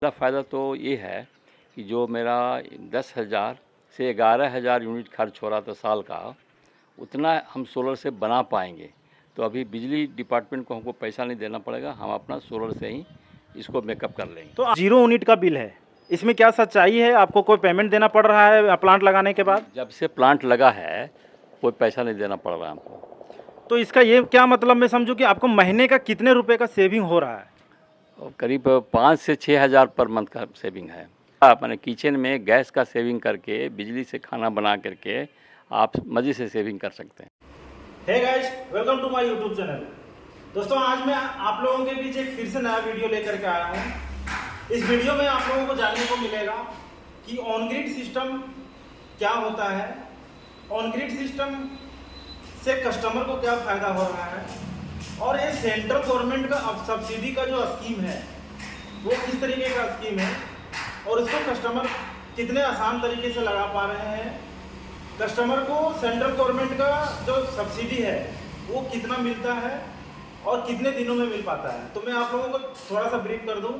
पहला फ़ायदा तो ये है कि जो मेरा 10,000 से 11,000 यूनिट खर्च हो रहा था साल का, उतना हम सोलर से बना पाएंगे। तो अभी बिजली डिपार्टमेंट को हमको पैसा नहीं देना पड़ेगा, हम अपना सोलर से ही इसको मेकअप कर लेंगे। तो 0 यूनिट का बिल है, इसमें क्या सच्चाई है? आपको कोई पेमेंट देना पड़ रहा है प्लांट लगाने के बाद? जब से प्लांट लगा है कोई पैसा नहीं देना पड़ रहा है हमको। तो इसका ये क्या मतलब, मैं समझूं कि आपको महीने का कितने रुपए का सेविंग हो रहा है? और करीब 5 से 6,000 पर मंथ का सेविंग है। मैंने किचन में गैस का सेविंग करके, बिजली से खाना बना करके आप मज़े से सेविंग कर सकते हैं। Hey guys, welcome to my YouTube channel. दोस्तों, आज मैं आप लोगों के बीच एक फिर से नया वीडियो लेकर के आया हूँ। इस वीडियो में आप लोगों को जानने को मिलेगा कि ऑन ग्रिड सिस्टम क्या होता है, ऑन ग्रिड सिस्टम से कस्टमर को क्या फायदा हो रहा है, और ये सेंट्रल गवर्नमेंट का अब सब्सिडी का जो स्कीम है वो किस तरीके का स्कीम है और इसको कस्टमर कितने आसान तरीके से लगा पा रहे हैं। कस्टमर को सेंट्रल गवर्नमेंट का जो सब्सिडी है वो कितना मिलता है और कितने दिनों में मिल पाता है। तो मैं आप लोगों को थोड़ा सा ब्रीफ कर दूं।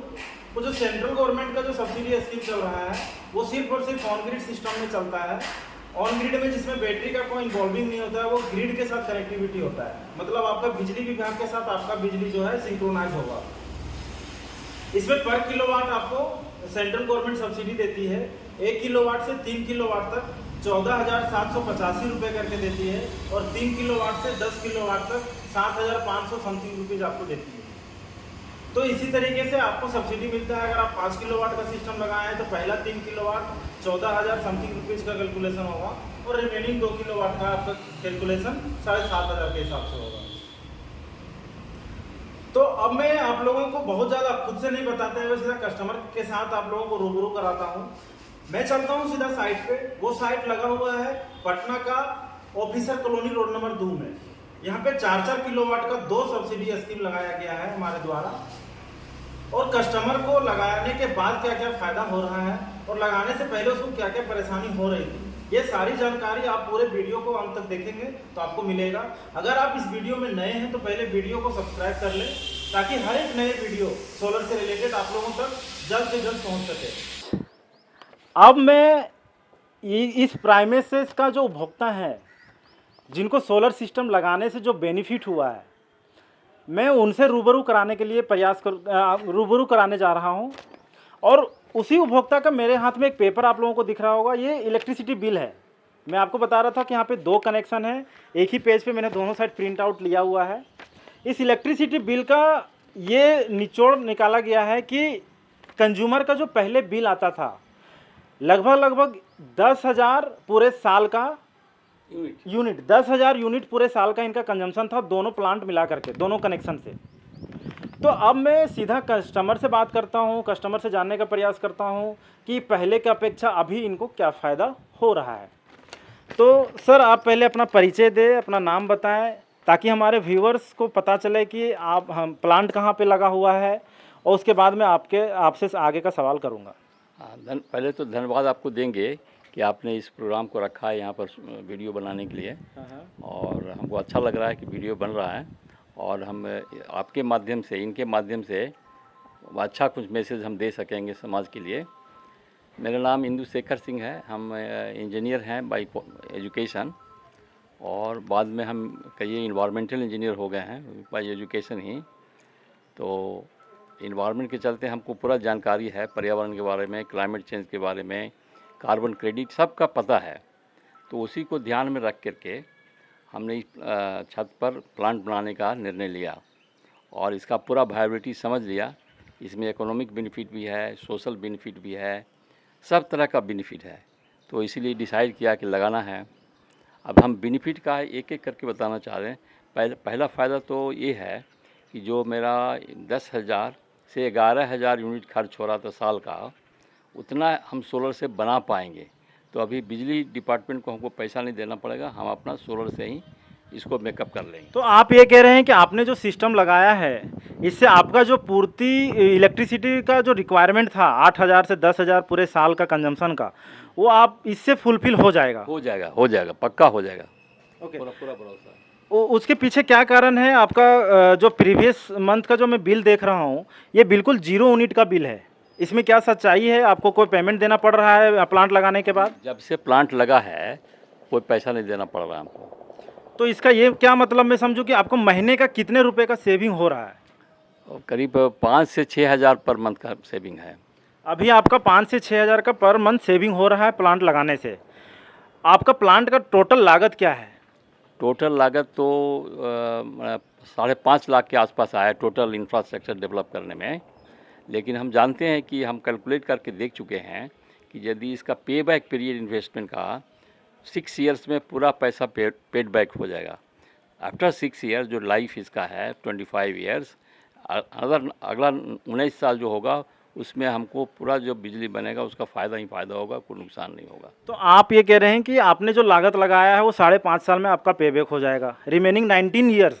वो जो सेंट्रल गवर्नमेंट का जो सब्सिडी स्कीम चल रहा है वो सिर्फ और सिर्फ ऑन ग्रिड सिस्टम में चलता है। ऑन ग्रिड में जिसमें बैटरी का कोई इन्वॉल्विंग नहीं होता है, वो ग्रिड के साथ कनेक्टिविटी होता है। मतलब आपका बिजली विभाग के साथ आपका बिजली जो है सिंक्रोनाइज होगा। इसमें पर किलोवाट आपको सेंट्रल गवर्नमेंट सब्सिडी देती है। 1 किलोवाट से 3 किलोवाट तक 14,785 रुपये करके देती है, और 3 किलोवाट से 10 किलोवाट तक 7,500 समथिंग रुपीज़ आपको देती है। तो इसी तरीके से आपको सब्सिडी मिलता है। अगर आप 5 किलोवाट का सिस्टम लगाए हैं तो पहला 3 किलोवाट 14,000 समथिंग रुपीज़ का कैलकुलेशन होगा, और रिमेनिंग 2 किलोवाट का आपका कैलकुलेशन 7,500 के हिसाब से होगा। तो अब मैं आप लोगों को बहुत ज़्यादा खुद से नहीं बताते हुए सीधा कस्टमर के साथ आप लोगों को रूबरू कराता हूँ। मैं चलता हूँ सीधा साइट पे। वो साइट लगा हुआ है पटना का ऑफिसर कॉलोनी रोड नंबर 2 में। यहाँ पे 4-4 किलोवाट का 2 सब्सिडी स्कीम लगाया गया है हमारे द्वारा, और कस्टमर को लगाने के बाद क्या क्या फायदा हो रहा है और लगाने से पहले उसको क्या क्या परेशानी हो रही थी, ये सारी जानकारी आप पूरे वीडियो को अंत तक देखेंगे तो आपको मिलेगा। अगर आप इस वीडियो में नए हैं तो पहले वीडियो को सब्सक्राइब कर लें, ताकि हर एक नए वीडियो सोलर से रिलेटेड आप लोगों तक जल्द से जल्द पहुंच सके। अब मैं इस प्राइमेसेस का जो उपभोक्ता है, जिनको सोलर सिस्टम लगाने से जो बेनिफिट हुआ है, मैं उनसे रूबरू कराने के लिए रूबरू कराने जा रहा हूं। और उसी उपभोक्ता का मेरे हाथ में एक पेपर आप लोगों को दिख रहा होगा, ये इलेक्ट्रिसिटी बिल है। मैं आपको बता रहा था कि यहाँ पे 2 कनेक्शन है, एक ही पेज पे मैंने दोनों साइड प्रिंट आउट लिया हुआ है। इस इलेक्ट्रिसिटी बिल का ये निचोड़ निकाला गया है कि कंज्यूमर का जो पहले बिल आता था लगभग 10,000 पूरे साल का यूनिट 10,000 यूनिट पूरे साल का इनका कंजम्पशन था, दोनों प्लांट मिला करके, दोनों कनेक्शन से। तो अब मैं सीधा कस्टमर से बात करता हूं, कस्टमर से जानने का प्रयास करता हूं कि पहले की अपेक्षा अभी इनको क्या फ़ायदा हो रहा है। तो सर, आप पहले अपना परिचय दें, अपना नाम बताएं, ताकि हमारे व्यूअर्स को पता चले कि हम प्लांट कहाँ पे लगा हुआ है, और उसके बाद मैं आपसे आगे का सवाल करूँगा। पहले तो धन्यवाद आपको देंगे कि आपने इस प्रोग्राम को रखा है यहाँ पर वीडियो बनाने के लिए, और हमको अच्छा लग रहा है कि वीडियो बन रहा है, और हम आपके माध्यम से, इनके माध्यम से अच्छा कुछ मैसेज हम दे सकेंगे समाज के लिए। मेरा नाम इंदु शेखर सिंह है, हम इंजीनियर हैं बाई एजुकेशन, और बाद में हम कई इन्वायरमेंटल इंजीनियर हो गए हैं बाई एजुकेशन ही। तो इन्वायरमेंट के चलते हमको पूरा जानकारी है पर्यावरण के बारे में, क्लाइमेट चेंज के बारे में, कार्बन क्रेडिट सबका पता है। तो उसी को ध्यान में रख करके हमने इस छत पर प्लांट बनाने का निर्णय लिया, और इसका पूरा वायबिलिटी समझ लिया। इसमें इकोनॉमिक बेनिफिट भी है, सोशल बेनिफिट भी है, सब तरह का बेनिफिट है। तो इसीलिए डिसाइड किया कि लगाना है। अब हम बेनिफिट का एक एक करके बताना चाह रहे हैं। पहला फ़ायदा तो ये है कि जो मेरा 10,000 से 11,000 यूनिट खर्च हो रहा था साल का, उतना हम सोलर से बना पाएंगे। तो अभी बिजली डिपार्टमेंट को हमको पैसा नहीं देना पड़ेगा, हम अपना सोलर से ही इसको मेकअप कर लेंगे। तो आप ये कह रहे हैं कि आपने जो सिस्टम लगाया है, इससे आपका जो पूर्ति इलेक्ट्रिसिटी का जो रिक्वायरमेंट था 8,000 से 10,000 पूरे साल का कंजम्पशन का, वो आप इससे फुलफिल हो जाएगा? हो जाएगा, पक्का हो जाएगा। ओके। पूरा भरोसा है। उसके पीछे क्या कारण है? आपका जो प्रीवियस मंथ का जो मैं बिल देख रहा हूँ, ये बिल्कुल 0 यूनिट का बिल है। इसमें क्या सच्चाई है? आपको कोई पेमेंट देना पड़ रहा है प्लांट लगाने के बाद? जब से प्लांट लगा है कोई पैसा नहीं देना पड़ रहा है हमको। तो इसका ये क्या मतलब मैं समझूं कि आपको महीने का कितने रुपए का सेविंग हो रहा है? और करीब 5 से 6 हज़ार पर मंथ का सेविंग है। अभी आपका 5 से 6 हज़ार का पर मंथ सेविंग हो रहा है प्लांट लगाने से। आपका प्लांट का टोटल लागत क्या है? टोटल लागत तो 5.5 लाख के आसपास आया टोटल इंफ्रास्ट्रक्चर डेवलप करने में। लेकिन हम जानते हैं कि हम कैलकुलेट करके देख चुके हैं कि यदि इसका पे बैक पीरियड इन्वेस्टमेंट का 6 ईयर्स में पूरा पैसा पेड बैक हो जाएगा। आफ्टर 6 ईयर्स जो लाइफ इसका है 25 ईयर्स, अगला 19 साल जो होगा उसमें हमको पूरा जो बिजली बनेगा उसका फ़ायदा ही फ़ायदा होगा, कोई नुकसान नहीं होगा। तो आप ये कह रहे हैं कि आपने जो लागत लगाया है वो 5.5 साल में आपका पे बैक हो जाएगा, रिमेनिंग 19 ईयर्स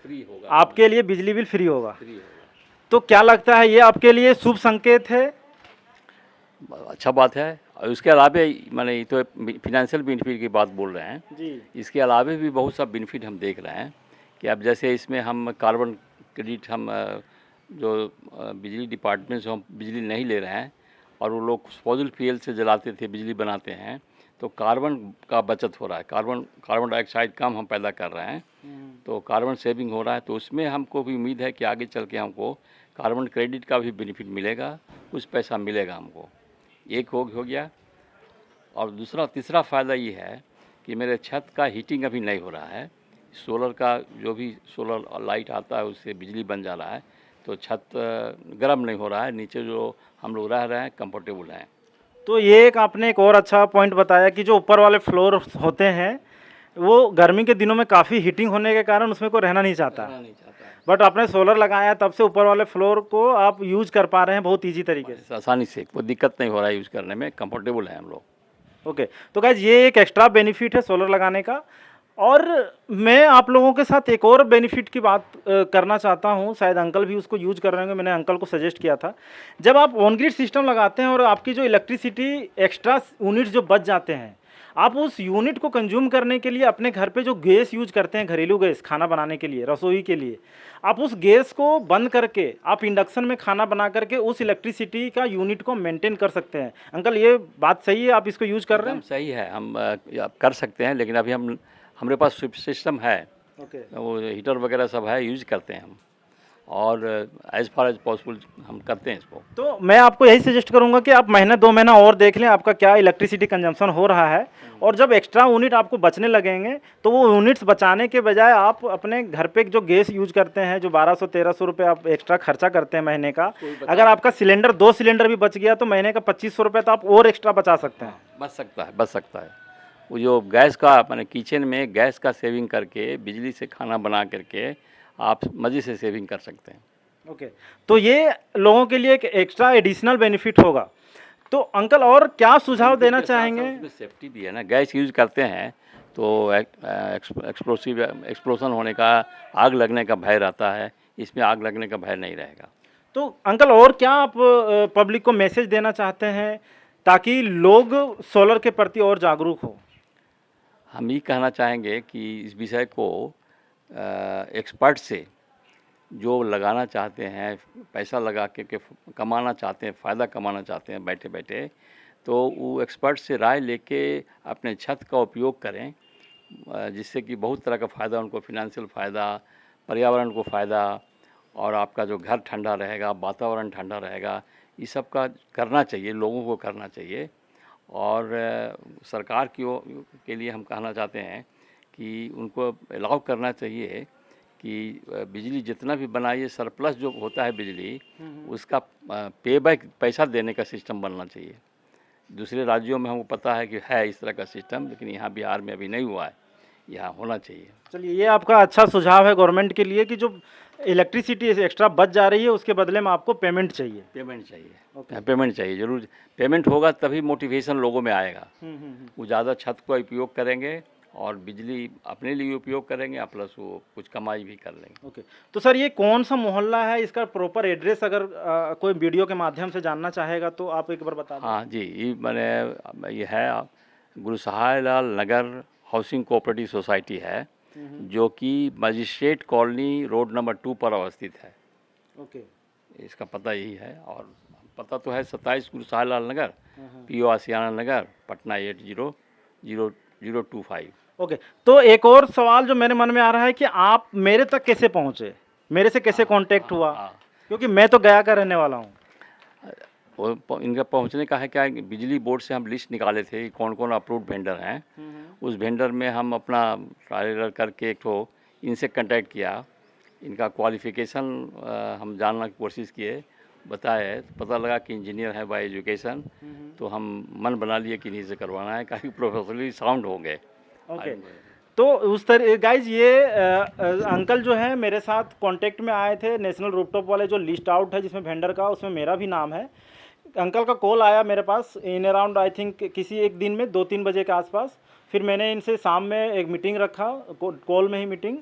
फ्री होगा, आपके लिए बिजली बिल फ्री होगा। फ्री होगा। तो क्या लगता है ये आपके लिए शुभ संकेत है? अच्छा बात है। और उसके अलावे मैंने ये तो फिनेंशियल बेनिफिट की बात बोल रहे हैं जी। इसके अलावे भी बहुत सा बेनिफिट हम देख रहे हैं कि अब जैसे इसमें हम कार्बन क्रेडिट हम जो बिजली डिपार्टमेंट से हम बिजली नहीं ले रहे हैं और वो लोग फॉसिल फ्यूल से जलाते थे बिजली बनाते हैं, तो कार्बन का बचत हो रहा है, कार्बन डाइऑक्साइड कम हम पैदा कर रहे हैं, तो कार्बन सेविंग हो रहा है। तो उसमें हमको भी उम्मीद है कि आगे चल के हमको कार्बन क्रेडिट का भी बेनिफिट मिलेगा, कुछ पैसा मिलेगा हमको। एक हो गया। और तीसरा फ़ायदा ये है कि मेरे छत का हीटिंग अभी नहीं हो रहा है। सोलर का जो भी सोलर लाइट आता है उससे बिजली बन जा रहा है, तो छत गर्म नहीं हो रहा है, नीचे जो हम लोग रह रहे हैं कंफर्टेबल हैं। तो ये आपने एक और अच्छा पॉइंट बताया कि जो ऊपर वाले फ्लोर होते हैं वो गर्मी के दिनों में काफ़ी हीटिंग होने के कारण उसमें कोई रहना नहीं चाहता, बट आपने सोलर लगाया तब से ऊपर वाले फ्लोर को आप यूज कर पा रहे हैं बहुत ईजी तरीके से, आसानी से, कोई दिक्कत नहीं हो रहा है, यूज़ करने में कंफर्टेबल है हम लोग। ओके। तो गाइस ये एक एक्स्ट्रा बेनिफिट है सोलर लगाने का। और मैं आप लोगों के साथ एक और बेनिफिट की बात करना चाहता हूं, शायद अंकल भी उसको यूज कर रहे होंगे, मैंने अंकल को सजेस्ट किया था। जब आप ऑन ग्रिड सिस्टम लगाते हैं और आपकी जो इलेक्ट्रिसिटी एक्स्ट्रा यूनिट जो बच जाते हैं, आप उस यूनिट को कंज्यूम करने के लिए अपने घर पे जो गैस यूज करते हैं, घरेलू गैस खाना बनाने के लिए, रसोई के लिए, आप उस गैस को बंद करके आप इंडक्शन में खाना बना करके उस इलेक्ट्रिसिटी का यूनिट को मेंटेन कर सकते हैं। अंकल ये बात सही है? आप इसको यूज कर रहे हैं? सही है, हम कर सकते हैं, लेकिन अभी हमारे पास सिस्टम है, वो हीटर वगैरह सब है, यूज करते हैं हम, और एज फार एज पॉसिबल हम करते हैं इसको। तो मैं आपको यही सजेस्ट करूंगा कि आप महीना 2 महीना और देख लें आपका क्या इलेक्ट्रिसिटी कंजम्पशन हो रहा है, और जब एक्स्ट्रा यूनिट आपको बचने लगेंगे तो वो यूनिट्स बचाने के बजाय आप अपने घर पे जो गैस यूज करते हैं, जो 1200-1300 रुपये आप एक्स्ट्रा खर्चा करते हैं महीने का, अगर आपका सिलेंडर 2 सिलेंडर भी बच गया तो महीने का 2500 रुपये तो आप और एक्स्ट्रा बचा सकते हैं। बच सकता है। वो जो गैस का मैंने किचन में गैस का सेविंग करके बिजली से खाना बना करके आप मज़े से सेविंग कर सकते हैं। ओके। तो ये लोगों के लिए एक एक्स्ट्रा एडिशनल बेनिफिट होगा। तो अंकल और क्या सुझाव देना चाहेंगे? उसमें सेफ्टी भी है ना, गैस यूज करते हैं तो एक्सप्लोजन होने का, आग लगने का भय रहता है, इसमें आग लगने का भय नहीं रहेगा। तो अंकल और क्या आप पब्लिक को मैसेज देना चाहते हैं ताकि लोग सोलर के प्रति और जागरूक हो? हम ये कहना चाहेंगे कि इस विषय को एक्सपर्ट से जो लगाना चाहते हैं, पैसा लगा के कमाना चाहते हैं, फ़ायदा कमाना चाहते हैं बैठे बैठे, तो वो एक्सपर्ट से राय लेके अपने छत का उपयोग करें, जिससे कि बहुत तरह का फ़ायदा उनको, फिनेंशियल फ़ायदा, पर्यावरण को फ़ायदा, और आपका जो घर ठंडा रहेगा, वातावरण ठंडा रहेगा, ये सब का करना चाहिए, लोगों को करना चाहिए। और सरकार के लिए हम कहना चाहते हैं कि उनको अलाउ करना चाहिए कि बिजली जितना भी बनाइए, सरप्लस जो होता है बिजली, उसका पे बैक पैसा देने का सिस्टम बनना चाहिए। दूसरे राज्यों में हमको पता है कि है इस तरह का सिस्टम, लेकिन यहाँ बिहार में अभी नहीं हुआ है, यहाँ होना चाहिए। चलिए, ये आपका अच्छा सुझाव है गवर्नमेंट के लिए कि जो इलेक्ट्रिसिटी एक्स्ट्रा बच जा रही है उसके बदले में आपको पेमेंट चाहिए। पेमेंट चाहिए जरूर। पेमेंट होगा तभी मोटिवेशन लोगों में आएगा, वो ज़्यादा छत का उपयोग करेंगे और बिजली अपने लिए उपयोग करेंगे, प्लस वो कुछ कमाई भी कर लेंगे। ओके। तो सर ये कौन सा मोहल्ला है, इसका प्रॉपर एड्रेस अगर कोई वीडियो के माध्यम से जानना चाहेगा तो आप एक बार बता दें। हाँ जी, ये है गुरु सहाय लाल नगर हाउसिंग कोऑपरेटिव सोसाइटी है, जो कि मजिस्ट्रेट कॉलोनी रोड नंबर 2 पर अवस्थित है। ओके। इसका पता यही है, और पता तो है 27 गुरु साहिलाल नगर, PO आसियाना नगर, पटना 800025। ओके, तो एक और सवाल जो मेरे मन में आ रहा है कि आप मेरे तक कैसे पहुंचे, मेरे से कैसे कांटेक्ट हुआ? क्योंकि मैं तो गया का रहने वाला हूँ। इनका पहुंचने का है क्या, बिजली बोर्ड से हम लिस्ट निकाले थे कौन कौन अप्रूव्ड वेंडर हैं। उस वेंडर में हम अपना ट्रायल करके एक तो इनसे कांटेक्ट किया, इनका क्वालिफिकेशन हम जानने की कोशिश किए, बताए, पता लगा कि इंजीनियर है बाय एजुकेशन। तो हम मन बना लिए कि इन्हीं से करवाना है, काफ़ी प्रोफेशनली साउंड होंगे। ओके, तो उस तरह गाइज ये अंकल जो है मेरे साथ कांटेक्ट में आए थे, नेशनल रूफटॉप वाले जो लिस्ट आउट है जिसमें वेंडर का, उसमें मेरा भी नाम है। अंकल का कॉल आया मेरे पास इन अराउंड आई थिंक किसी एक दिन में 2-3 बजे के आसपास। फिर मैंने इनसे शाम में एक मीटिंग रखा, कॉल में ही मीटिंग,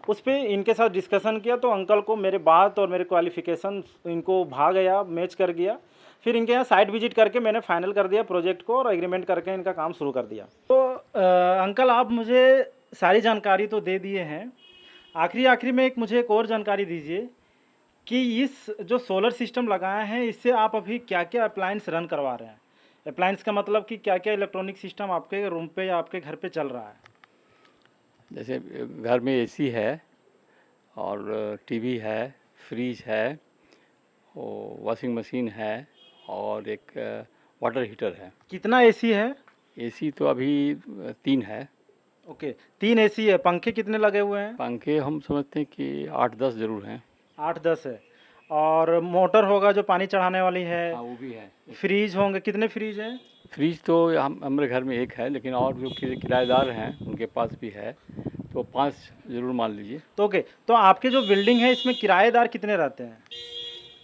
उस पर इनके साथ डिस्कशन किया। तो अंकल को मेरे बात और मेरे क्वालिफिकेशन इनको भा गया, मैच कर गया। फिर इनके यहाँ साइट विजिट करके मैंने फाइनल कर दिया प्रोजेक्ट को और एग्रीमेंट करके इनका काम शुरू कर दिया। तो अंकल आप मुझे सारी जानकारी तो दे दिए हैं, आखिरी में मुझे एक और जानकारी दीजिए कि इस जो सोलर सिस्टम लगाए हैं इससे आप अभी क्या क्या अप्लायंस रन करवा रहे हैं? अप्लायंस का मतलब कि क्या क्या इलेक्ट्रॉनिक सिस्टम आपके रूम पे या आपके घर पे चल रहा है? जैसे घर में AC है और TV है, फ्रिज है, और वॉशिंग मशीन है, और एक वाटर हीटर है। कितना AC है? AC तो अभी 3 है। ओके, 3 AC है। पंखे कितने लगे हुए हैं? पंखे हम समझते हैं कि 8-10 ज़रूर हैं। 8-10 है। और मोटर होगा जो पानी चढ़ाने वाली है? हाँ, वो भी है। फ्रीज होंगे, कितने फ्रीज हैं? फ्रिज तो हमारे घर में एक है, लेकिन और जो किराएदार हैं उनके पास भी है, तो 5 ज़रूर मान लीजिए। तो ओके, तो आपके जो बिल्डिंग है इसमें किराएदार कितने रहते हैं?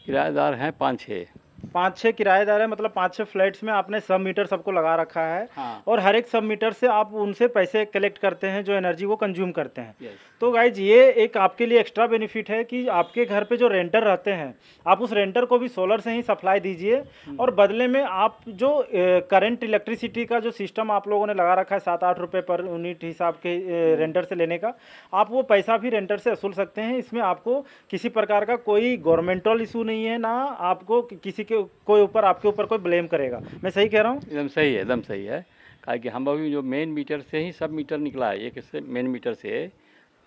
किराएदार हैं 5-6। 5-6 किराएदार है, मतलब 5-6 फ्लैट्स में आपने सब मीटर सबको लगा रखा है। हाँ। और हर एक सब मीटर से आप उनसे पैसे कलेक्ट करते हैं जो एनर्जी वो कंज्यूम करते हैं। यस। तो गाइज ये एक आपके लिए एक्स्ट्रा बेनिफिट है कि आपके घर पे जो रेंटर रहते हैं आप उस रेंटर को भी सोलर से ही सप्लाई दीजिए, और बदले में आप जो करंट इलेक्ट्रिसिटी का जो सिस्टम आप लोगों ने लगा रखा है 7-8 रुपये पर यूनिट हिसाब के रेंटर से लेने का, आप वो पैसा भी रेंटर से वसूल सकते हैं। इसमें आपको किसी प्रकार का कोई गवर्नमेंटल इशू नहीं है, ना आपको किसी के कोई ऊपर आपके ऊपर कोई ब्लेम करेगा। मैं सही कह रहा हूँ? एकदम सही है, एकदम सही है। कहा कि हम अभी जो मेन मीटर से ही सब मीटर निकला है, एक से मेन मीटर से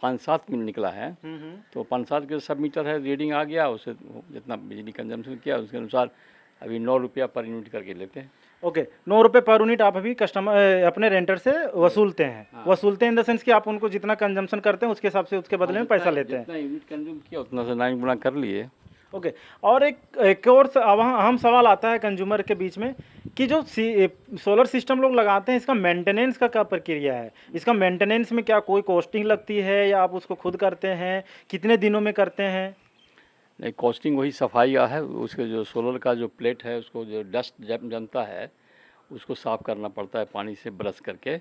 5-7 मिल निकला है। तो 5-7 के सब मीटर है, रीडिंग आ गया, उससे जितना बिजली कंजम्पशन किया उसके अनुसार अभी 9 रुपया पर यूनिट करके लेते हैं। ओके, 9 रुपये पर यूनिट आप अभी कस्टमर अपने रेंटर से वसूलते हैं। हाँ। वसूलते हैं इन द सेंस कि आप उनको जितना कंजम्पशन करते हैं उसके हिसाब से उसके बदले में पैसा लेते हैं। जितना यूनिट कंज्यूम किया उतना से 9 गुना कर लिए। ओके, और एक और अहम सवाल आता है कंज्यूमर के बीच में कि जो सोलर सिस्टम लोग लगाते हैं इसका मेंटेनेंस का क्या प्रक्रिया है? इसका मेंटेनेंस में क्या कोई कॉस्टिंग लगती है या आप उसको खुद करते हैं? कितने दिनों में करते हैं? नहीं, कॉस्टिंग वही सफाई का है। उसके जो सोलर का जो प्लेट है उसको जो डस्ट जमता है उसको साफ़ करना पड़ता है पानी से ब्रश करके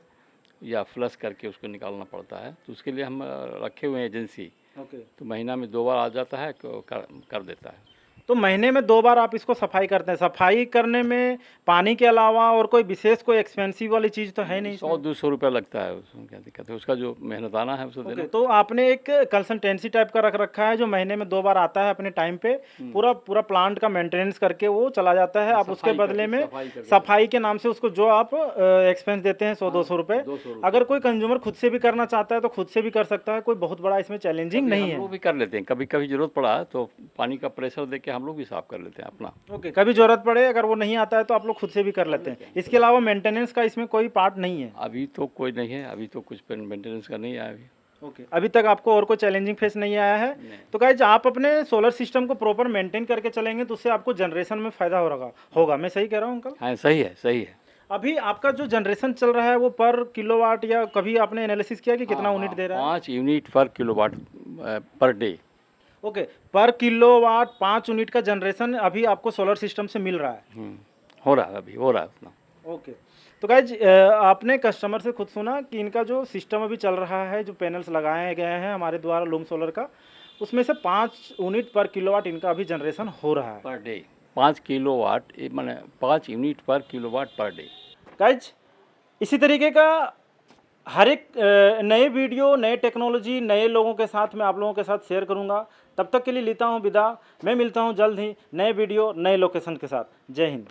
या फ्लश करके उसको निकालना पड़ता है। तो उसके लिए हम रखे हुए हैं एजेंसी। ओके, तो महीना में 2 बार आ जाता है, कर देता है। तो महीने में 2 बार आप इसको सफाई करते हैं। सफाई करने में पानी के अलावा और कोई विशेष कोई एक्सपेंसिव वाली चीज़ तो है नहीं? 100-200 रुपया लगता है, उसमें क्या दिक्कत है, उसका जो मेहनताना है उसे देना। तो आपने एक कंसल्टेंसी टाइप का रख रखा है जो महीने में 2 बार आता है अपने टाइम पे, पूरा प्लांट का मेंटेनेंस करके वो चला जाता है। आप उसके बदले में सफाई के नाम से उसको जो आप एक्सपेंस देते हैं 100-200 रुपये। अगर कोई कंज्यूमर खुद से भी करना चाहता है तो खुद से भी कर सकता है, कोई बहुत बड़ा इसमें चैलेंजिंग नहीं है। वो भी कर लेते हैं, कभी कभी जरूरत पड़ा तो पानी का प्रेशर देके हम लोग भी साफ कर लेते हैं अपना। ओके, कभी जरूरत पड़े अगर वो नहीं आता है तो आप लोग खुद से भी कर लेते हैं। इसके अलावा मेंटेनेंस का इसमें कोई पार्ट नहीं है? अभी तो कोई नहीं है, अभी तो कुछ मेंटेनेंस का नहीं आया अभी। ओके, अभी तक आपको और कोई चैलेंजिंग फेस नहीं आया है? तो गाइज आप अपने सोलर सिस्टम को प्रॉपर मेंटेन करके चलेंगे तो उससे आपको जनरेशन में फ़ायदा होगा। मैं सही कह रहा हूँ अंकल? हाँ, सही है, सही है। अभी आपका जो जनरेशन चल रहा है वो पर किलोवाट, या कभी आपने एनालिसिस किया कि कितना यूनिट दे रहा है? 5 यूनिट पर किलोवाट पर डे। ओके, पर किलोवाट 5 यूनिट का जनरेशन अभी आपको सोलर सिस्टम से मिल रहा है? हो रहा है, अभी हो रहा है उतना। ओके, तो गाइज आपने कस्टमर से खुद सुना कि इनका जो सिस्टम अभी चल रहा है, जो पैनल्स लगाए गए हैं हमारे द्वारा लूम सोलर का, उसमें से 5 यूनिट पर किलोवाट इनका अभी जनरेशन हो रहा है पर डे। 5 किलोवाट माने 5 यूनिट पर किलोवाट पर डे। गाइज इसी तरीके का हर एक नए वीडियो, नए टेक्नोलॉजी, नए लोगों के साथ मैं आप लोगों के साथ शेयर करूंगा। तब तक के लिए लेता हूं विदा। मैं मिलता हूं जल्द ही नए वीडियो, नए लोकेशन के साथ। जय हिंद।